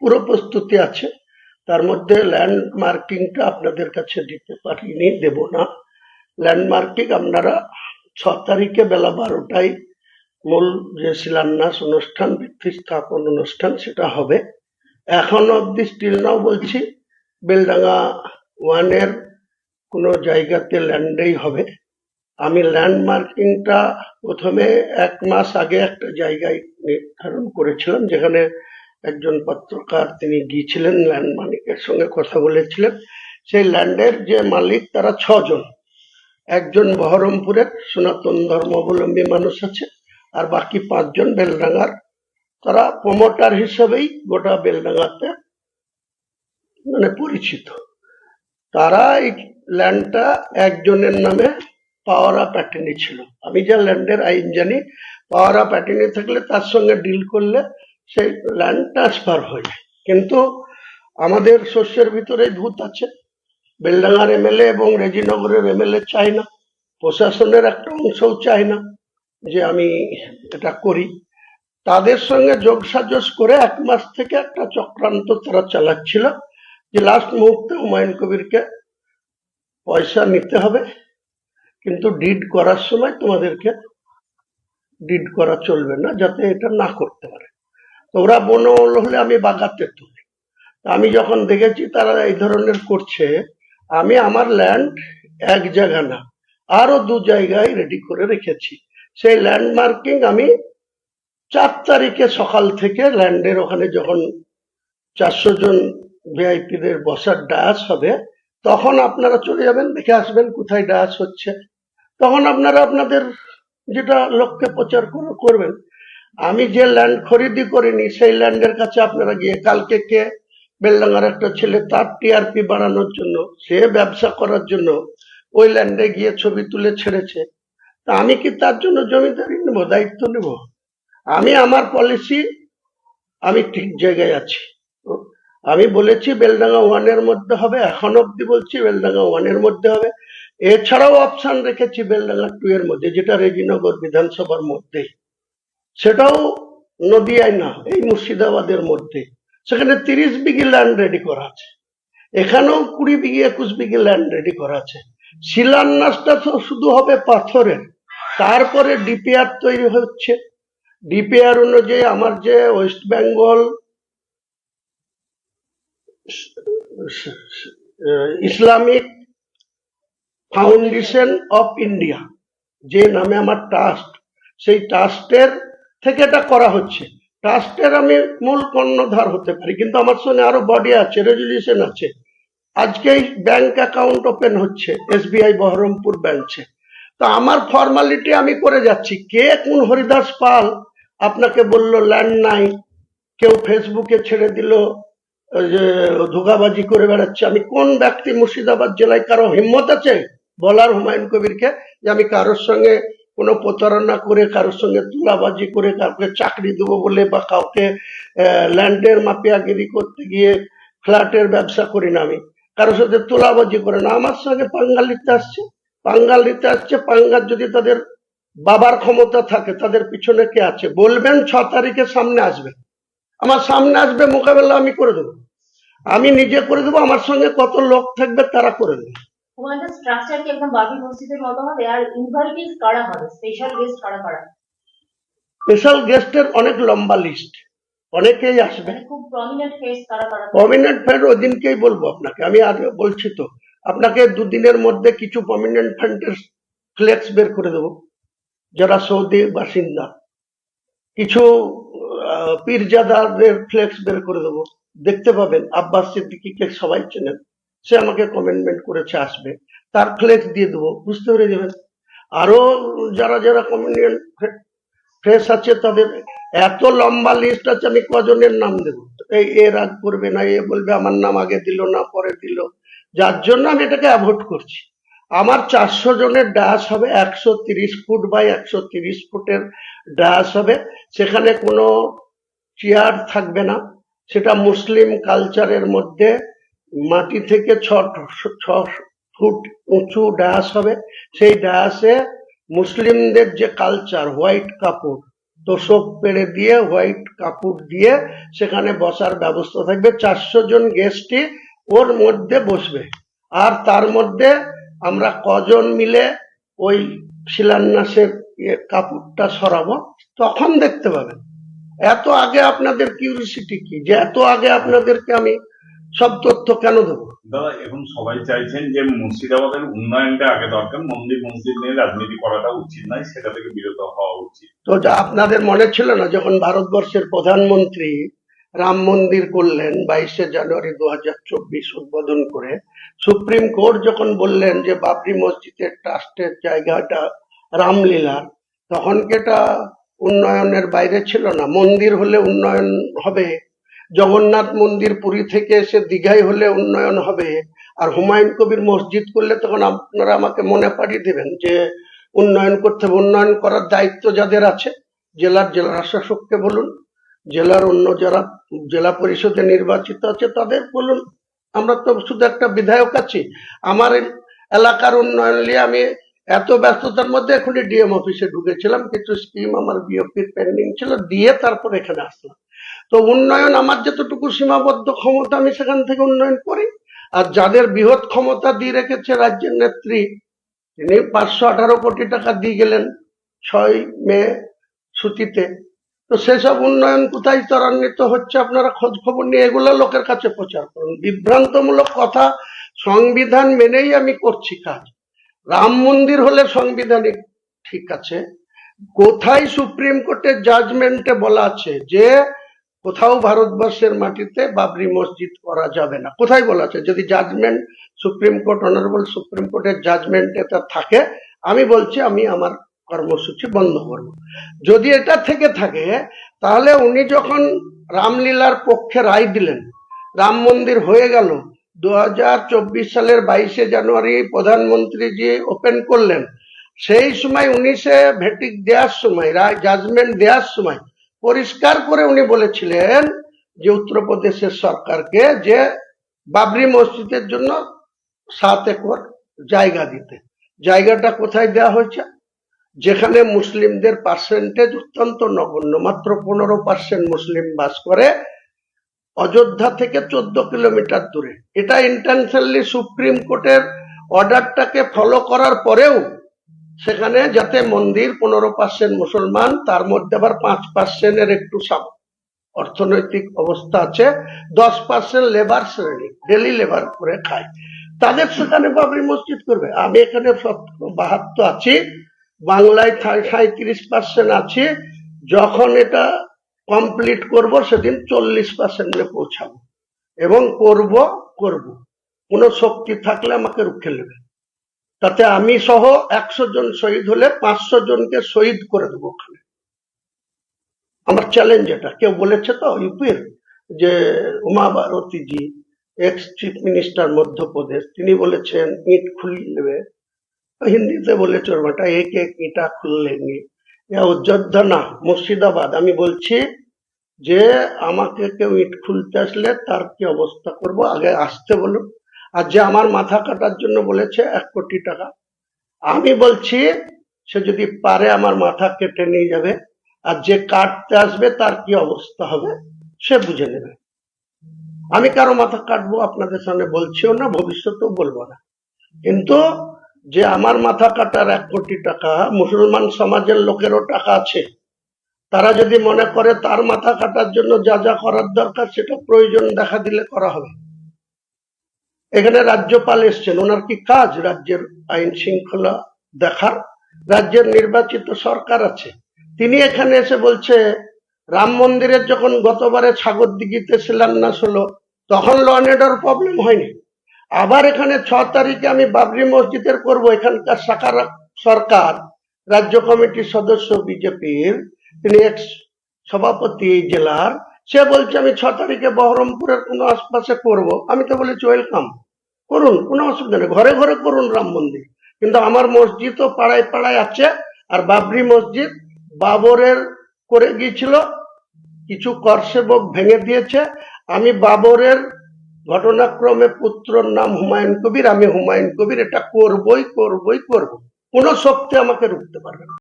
পুরো প্রস্তুতি আছে। তার মধ্যে ল্যান্ড মার্কিংটা আপনাদের কাছে দিতে পারিনি, দেব না। ল্যান্ড মার্কিং আপনারা 6 তারিখে বেলা 12টায় মূল যে শিলান্যাস অনুষ্ঠান, ভিত্তি স্থাপন অনুষ্ঠান সেটা হবে। এখন অব্দি স্টিল নাও বলছি বেলডাঙ্গা 1 এর কোনো জায়গাতে ল্যান্ডেই হবে। আমি ল্যান্ড মার্কিংটা প্রথমে 1 মাস আগে একটা জায়গায় নির্ধারণ করেছিলাম, যেখানে একজন পত্রকার তিনি গিয়েছিলেন, ল্যান্ড মালিকের সঙ্গে কথা বলেছিলেন। সেই ল্যান্ডের যে মালিক তারা 6 জন। একজন বহরমপুরের সনাতন ধর্মাবলম্বী মানুষ আছে, আর বাকি 5 জন বেলডাঙ্গার। তারা প্রমোটার হিসেবেই গোটা বেলডাঙ্গাতে মানে পরিচিত। তারা এই ল্যান্ডটা একজনের নামে পাওয়ার অফ অ্যাটর্নি ছিল। আমি যা ল্যান্ডের আইন জানি, পাওয়ার অফ অ্যাটর্নি থাকলে তার সঙ্গে ডিল করলে সেই ল্যান্ড ট্রান্সফার হয়ে যায়। কিন্তু আমাদের শস্যের ভিতরে ভূত আছে। বেলডাঙ্গার এমএলএ এবং রেজিনগরের এমএলএ চায় না, প্রশাসনের একটা অংশও চায় না যে আমি এটা করি। তাদের সঙ্গে যোগসাজশ করে 1 মাস থেকে একটা চক্রান্ত তারা চালাচ্ছিল যে লাস্ট মুহূর্তে হুমায়ুন কবিরকে পয়সা নিতে হবে, কিন্তু ডিড করার সময় তোমাদেরকে ডিড করা চলবে না, যাতে এটা না করতে পারে। তো ওরা বনল হলে আমি বাগাতে তুলি। আমি যখন দেখেছি তারা এই ধরনের করছে, আমি আমার ল্যান্ড এক জায়গা না আরো 2 জায়গায় রেডি করে রেখেছি। সেই ল্যান্ড মার্কিং আমি 4 তারিখে সকাল থেকে ল্যান্ডের ওখানে যখন 400 জন ভিআইপিদের বসার ডায়াস হবে, তখন আপনারা চলে যাবেন, দেখে আসবেন কোথায় ডায়াস হচ্ছে। তখন আপনারা আপনাদের যেটা লক্ষ্যে প্রচার করবেন। আমি যে ল্যান্ড খরিদি করিনি সেই ল্যান্ডের কাছে আপনারা গিয়ে, কালকে কে বেলডাঙ্গার একটা ছেলে তার টিআরপি বাড়ানোর জন্য, সে ব্যবসা করার জন্য ওই ল্যান্ডে গিয়ে ছবি তুলে ছেড়েছে। তা আমি কি তার জন্য জমিদারি নেব, দায়িত্ব নেব? আমি আমার পলিসি, আমি ঠিক জায়গায় আছি। আমি বলেছি বেলডাঙ্গা 1 এর মধ্যে হবে, এখন অব্দি বলছি বেলডাঙ্গা 1 এর মধ্যে হবে। এছাড়াও অপশন রেখেছি বেলডাঙ্গা 2 এর মধ্যে, যেটা রেজিনগর বিধানসভার মধ্যেই, সেটাও নদিয়ায় না, এই মুর্শিদাবাদের মধ্যে। সেখানে 30 বিঘি ল্যান্ড রেডি করা আছে, এখানেও 20 বিঘি 21 বিঘি ল্যান্ড রেডি করা আছে। শিলান্যাসটা তো শুধু হবে পাথরের, তারপরে ডিপিআর তৈরি হচ্ছে। ডিপিআর অনুযায়ী আমার যে West Bengal Islamic foundation of India, যে নামে আমার ট্রাস্ট, সেই ট্রাস্টের থেকে এটা করা হচ্ছে। ট্রাস্টের আমি মূল কর্ণধার হতে পারি, কিন্তু আমার সঙ্গে আরো বডি আছে, রেজুলিউশন আছে। আজকেই ব্যাংক অ্যাকাউন্ট ওপেন হচ্ছে এসবিআই বহরমপুর ব্রাঞ্চে। তো আমার ফর্মালিটি আমি করে যাচ্ছি। কে কোন হরিদাস পাল আপনাকে বললো ল্যান্ড নাই, কেউ ফেসবুকে ছেড়ে দিল যে ধোকাবাজি করে বেড়াচ্ছে। আমি কোন ব্যক্তি মুর্শিদাবাদ জেলায় কারো হিম্মত আছে বলার হুমায়ুন কবিরকে যে আমি কারোর সঙ্গে কোনো প্রতারণা করে, কারোর সঙ্গে তুলাবাজি করে, কাউকে চাকরি দেবো বলে, বা কাউকে ল্যান্ডের মাফিয়াগিরি করতে গিয়ে ফ্ল্যাটের ব্যবসা করি না। আমি কারোর সাথে তোলাবাজি করে না। আমার সঙ্গে পাঙ্গাল নিতে আসছে, পাঙ্গাল যদি তাদের বাবার ক্ষমতা থাকে, তাদের পিছনে কে আছে বলবেন। 6 তারিখে সামনে আসবে, আমার সামনে আসবে, মোকাবেলা আমি করে দেবো, আমি নিজে করে দেবো। আমার সঙ্গে কত লোক থাকবে তারা করে দেবে। স্পেশাল গেস্টের অনেক লম্বা লিস্ট, অনেকেই আসবে। প্রমিনেন্ট ফ্যান্ড ওদিনকেই বলবো আপনাকে, আমি আগে বলছি তো আপনাকে 2 দিনের মধ্যে কিছু প্রমিনেন্ট ফ্যান্ডের ফ্লেক্স বের করে দেবো, যারা সৌদি বাসিন্দা। কিছু পীরজাদাদের ফ্লেক্স বের করে দেবো, দেখতে পাবেন। আব্বাস সিদ্দিকীকে সবাই চেনেন, সে আমাকে কমেন্টমেন্ট করেছে আসবে, তার ফ্লেক্স দিয়ে দেবো, বুঝতে পেরে যাবেন। আরো যারা যারা কমিউনিয়ন ফ্রেশ আছে তাদের এত লম্বা লিস্ট আছে, আমি কজনের নাম দেবো। এ রাগ করবে না, এ বলবে আমার নাম আগে দিল না পরে দিল, যার জন্য আমি এটাকে অ্যাভয়েড করছি। আমার 400 জনের ডায়াস হবে, 130 ফুট বাই 130 ফুটের ডায়াস হবে। সেখানে কোনো চেয়ার থাকবে না, সেটা মুসলিম কালচারের মধ্যে মাটি থেকে 6 ফুট উঁচু ডায়াস হবে। সেই ডায়াসে মুসলিমদের যে কালচার, হোয়াইট কাপড়, তোষক পেড়ে দিয়ে হোয়াইট কাপড় দিয়ে সেখানে বসার ব্যবস্থা থাকবে। 400 জন গেস্টই ওর মধ্যে বসবে। আর তার মধ্যে আমরা কজন মিলে ওই শিলান্যাসের কাপড়টা সরাবো তখন দেখতে পাবেন। এত আগে আপনাদের কিউরিসিটি কি, যে এত আগে আপনাদেরকে আমি সব তথ্য কেন দেবো? দাদা, এখন সবাই চাইছেন যে মুর্শিদাবাদের উন্নয়নটা আগে দরকার, মন্দির মসজিদ নিয়ে রাজনীতি করাটা উচিত নয়, সেটা থেকে বিরত হওয়া উচিত। তো যা আপনাদের মনে ছিল না যখন ভারতবর্ষের প্রধানমন্ত্রী রাম মন্দির করলেন 22শে জানুয়ারি 2024 উদ্বোধন করে, সুপ্রিম কোর্ট যখন বললেন যে বাবরি মসজিদের ট্রাস্টের জায়গাটা রামলীলার, তখন কি এটা উন্নয়নের বাইরে ছিল না? মন্দির হলে উন্নয়ন হবে, জগন্নাথ মন্দির পুরী থেকে এসে দীঘায় হলে উন্নয়ন হবে, আর হুমায়ুন কবির মসজিদ করলে তখন আপনারা আমাকে মনে পাঠিয়ে দেবেন যে উন্নয়ন করতে হবে। উন্নয়ন করার দায়িত্ব যাদের আছে, জেলা শাসককে বলুন, জেলার অন্য যারা জেলা পরিষদে নির্বাচিত আছে তাদের বলুন। আমরা তো শুধু একটা বিধায়ক আছি। আমার এলাকার উন্নয়ন নিয়ে আমি এত ব্যস্ততার মধ্যে এখনই ডিএম অফিসে ঢুকেছিলাম, কিছু স্কিম আমার বিওপির পেন্ডিং ছিল, দিয়ে তারপর এখানে আসলাম। তো উন্নয়ন আমার যতটুকু সীমাবদ্ধ ক্ষমতা আমি সেখান থেকে উন্নয়ন করি। আর যাদের বৃহৎ ক্ষমতা দিয়ে রেখেছে রাজ্যের নেত্রী, তিনি 518 কোটি টাকা দিয়ে গেলেন 6 মে ছুটিতে। তো সেসব উন্নয়ন কোথায় ত্বরান্বিত হচ্ছে আপনারা খোঁজ খবর নিয়ে এগুলো লোকের কাছে প্রচার করুন। বিভ্রান্তমূলক কথা, সংবিধান মেনেই আমি করছি কাজ। রাম মন্দির হলে সাংবিধানিক ঠিক আছে, কোথায় সুপ্রিম কোর্টের জাজমেন্টে বলা আছে যে কোথাও ভারতবর্ষের মাটিতে বাবরি মসজিদ করা যাবে না? কোথায় বলা আছে? যদি judgement supreme court, honourable supreme কোর্টের জাজমেন্ট এটা থাকে, আমি বলছি আমি আমার কর্মসূচি বন্ধ করব। যদি এটা থেকে থাকে, তাহলে উনি যখন রামলীলার পক্ষে রায় দিলেন, রাম মন্দির হয়ে গেল, 2024 সালের 22শে জানুয়ারি প্রধানমন্ত্রীজি ওপেন করলেন, সেই সময় 19-এ ভেটিক দেওয়ার সময়, রায় জাজমেন্ট দেওয়ার সময় পরিষ্কার করে উনি বলেছিলেন যে উত্তরপ্রদেশের সরকারকে যে বাবরি মসজিদের জন্য 7 একর জায়গা দিতে। জায়গাটা কোথায় দেওয়া হয়েছে? যেখানে মুসলিমদের পার্সেন্টেজ অত্যন্ত নগণ্য, মাত্র 15% মুসলিম বাস করে, অযোধ্যা থেকে 14 কিলোমিটার দূরে। এটা ইন্টেনশনালি সুপ্রিম কোর্টের অর্ডারটাকে ফলো করার পরেও সেখানে যাতে মন্দির 15% মুসলমান, তার মধ্যে আবার 5% এর একটু অর্থনৈতিক অবস্থা আছে, 10% লেবার শ্রেণী, ডেলি লেবার করে খায়, তাদের সেখানে বাবরি মসজিদ করবে। আমি এখানে 72 আছি, বাংলায় 37% আছি। যখন এটা কমপ্লিট করব সেদিন 40% পৌঁছাবো, এবং করব কোনো শক্তি থাকলে আমাকে রুখে নেবে। তাতে আমি সহ 100 জন শহীদ হলে 500 জনকে শহীদ করে দেবো ওখানে। আমার চ্যালেঞ্জ এটা। কেউ বলেছে তো ইউপির যে উমা ভারতীজি, এক্স চিফ মিনিস্টার মধ্যপ্রদেশ, তিনি বলেছেন ইট খুল নেবে, হিন্দিতে বলেছে ওর বেটা এক এক ইটা খুল লেঙ্গে। অযোধ্যা না, মুর্শিদাবাদ। আমি বলছি যে আমাকে কেউ ইট খুলতে আসলে তার কি অবস্থা করব, আগে আসতে বলুন। আর যে আমার মাথা কাটার জন্য বলেছে 1 কোটি টাকা, আমি বলছি সে যদি পারে আমার মাথা কেটে নিয়ে যাবে, আর যে কাটতে আসবে তার কি অবস্থা হবে সে বুঝে নেবে। আমি কারো মাথা কাটবো আপনাদের সামনে বলছিও না, ভবিষ্যতেও বলবো না। কিন্তু যে আমার মাথা কাটার 1 কোটি টাকা, মুসলমান সমাজের লোকেরও টাকা আছে, তারা যদি মনে করে তার মাথা কাটার জন্য যা যা করার দরকার সেটা প্রয়োজন দেখা দিলে করা হবে। এখানে রাজ্যপাল এসছেন, ওনার কি কাজ রাজ্যের আইন শৃঙ্খলা দেখার? রাজ্যের নির্বাচিত সরকার আছে, তিনি এখানে এসে বলছে রাম মন্দিরের যখন গতবারে সাগরদিঘিতে শিলান্যাস হলো তখন ল অ্যান্ড অর্ডার প্রবলেম হয়নি, আবার এখানে 6 তারিখে আমি বাবরি মসজিদের করব। এখানকার সরকার রাজ্য কমিটির সদস্য বিজেপির, তিনি এক্স সভাপতি এই জেলার, সে বলছে আমি 6 তারিখে বহরমপুরের কোনো আশপাশে করব। আমি তো বলেছি ওয়েলকাম, করুন, কোনো অসুবিধা নেই, ঘরে ঘরে করুন রাম মন্দির। কিন্তু আমার মসজিদও পাড়ায় পাড়ায় আছে। আর বাবরি মসজিদ বাবরের করে গিয়েছিল, কিছু কর সেবক ভেঙে দিয়েছে। আমি বাবরের ঘটনাক্রমে পুত্রর নাম হুমায়ুন কবির, আমি হুমায়ুন কবির এটা করবই। কোনো শক্তি আমাকে রুখতে পারবে না।